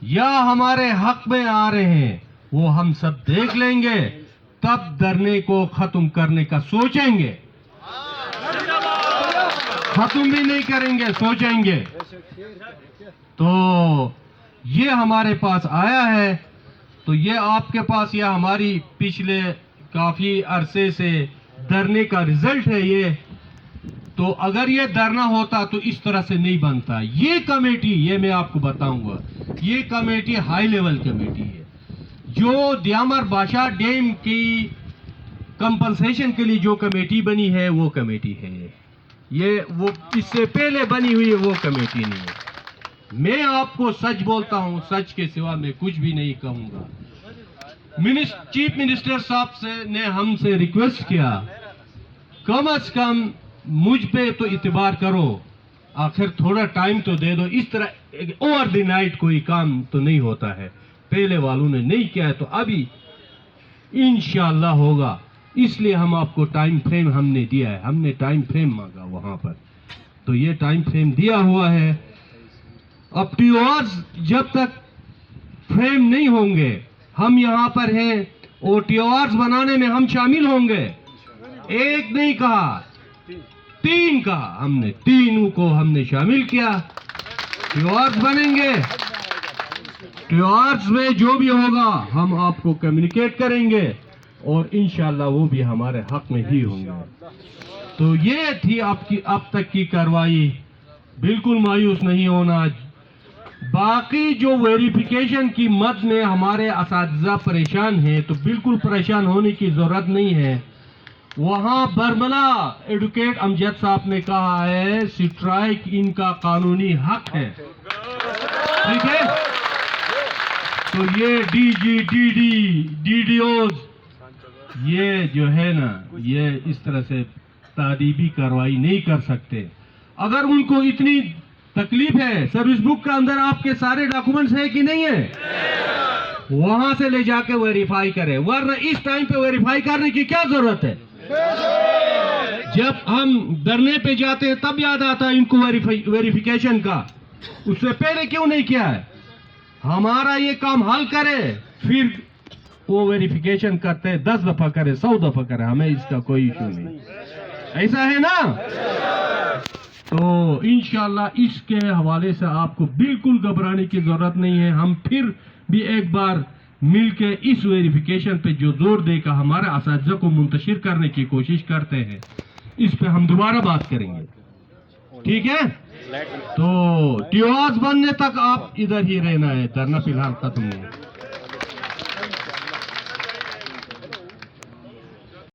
یا ہمارے حق میں آ رہے ہیں وہ ہم سب دیکھ لیں گے، تب دھرنے کو ختم کرنے کا سوچیں گے، ختم بھی نہیں کریں گے، سوچیں گے۔ تو یہ ہمارے پاس آیا ہے، تو یہ آپ کے پاس یہ ہماری پچھلے کافی عرصے سے دھرنے کا رزلٹ ہے یہ۔ تو اگر یہ دھرنا ہوتا تو اس طرح سے نہیں بنتا۔ یہ کمیٹی، یہ میں آپ کو بتاؤں گا، یہ کمیٹی ہائی لیول کمیٹی ہے۔ جو دیامر بادشاہ ڈیم کی کمپنسیشن کے لیے جو کمیٹی بنی ہے وہ کمیٹی ہے یہ، وہ اس سے پہلے بنی ہوئی وہ کمیٹی نہیں ہے۔ میں آپ کو سچ بولتا ہوں، سچ کے سوا میں کچھ بھی نہیں کہوں گا۔ چیف منسٹر صاحب نے ہم سے ریکویسٹ کیا، کم از کم مجھ پہ تو اعتبار کرو، آخر تھوڑا ٹائم تو دے دو۔ اس طرح اوور دی نائٹ کوئی کام تو نہیں ہوتا ہے، پہلے والوں نے نہیں کیا ہے تو ابھی انشاءاللہ ہوگا۔ اس لیے ہم آپ کو ٹائم فریم ہم نے دیا ہے، ہم نے ٹائم فریم مانگا وہاں پر، تو یہ ٹائم فریم دیا ہوا ہے۔ اب ٹیوارز جب تک فریم نہیں ہوں گے، ہم یہاں پر ہیں اور ٹیوارز بنانے میں ہم شامل ہوں گے۔ ایک نہیں کہا، 3 کہا، ہم نے تینوں کو ہم نے شامل کیا۔ ٹیوارز بنیں گے، ٹیوارز میں جو بھی ہوگا ہم آپ کو کمیونیکیٹ کریں گے اور انشاءاللہ وہ بھی ہمارے حق میں ہی ہوں گے۔ تو یہ تھی آپ کی اب تک کی کارروائی، بالکل مایوس نہیں ہونا۔ باقی جو ویریفیکیشن کی مد میں ہمارے اساتذہ پریشان ہیں تو بالکل پریشان ہونے کی ضرورت نہیں ہے۔ وہاں برملا ایڈوکیٹ امجد صاحب نے کہا ہے سٹرائک ان کا قانونی حق ہے، ٹھیک ہے؟ تو یہ D G, D D, D D Os, یہ جو ہے نا، یہ اس طرح سے تعدیبی کارروائی نہیں کر سکتے۔ اگر ان کو اتنی تکلیف ہے، سروس بک کا اندر آپ کے سارے ڈاکومنٹس ہیں کہ نہیں ہیں؟ وہاں سے لے جا کے ویریفائی کریں، ورنہ اس ٹائم پہ ویریفائی کرنے کی کیا ضرورت ہے؟ جب ہم دھرنے پہ جاتے ہیں تب یاد آتا ہے ان کو ویریفیکیشن کا، اس سے پہلے کیوں نہیں کیا ہے؟ ہمارا یہ کام حل کرے، پھر وہ ویریفیکیشن کرتے 10 دفعہ کرے، 100 دفعہ کرے، ہمیں اس کا کوئی ایشو نہیں۔ ایسا ہے نا؟ تو انشاءاللہ اس کے حوالے سے آپ کو بالکل گھبرانے کی ضرورت نہیں ہے۔ ہم پھر بھی ایک بار مل کے اس ویریفیکیشن پہ جو زور دے کر ہمارے اساتذہ کو منتشر کرنے کی کوشش کرتے ہیں، اس پہ ہم دوبارہ بات کریں گے، ٹھیک ہے؟ تو ٹیوارز بننے تک آپ ادھر ہی رہنا ہے، دھرنا فی الحال ختم ہے۔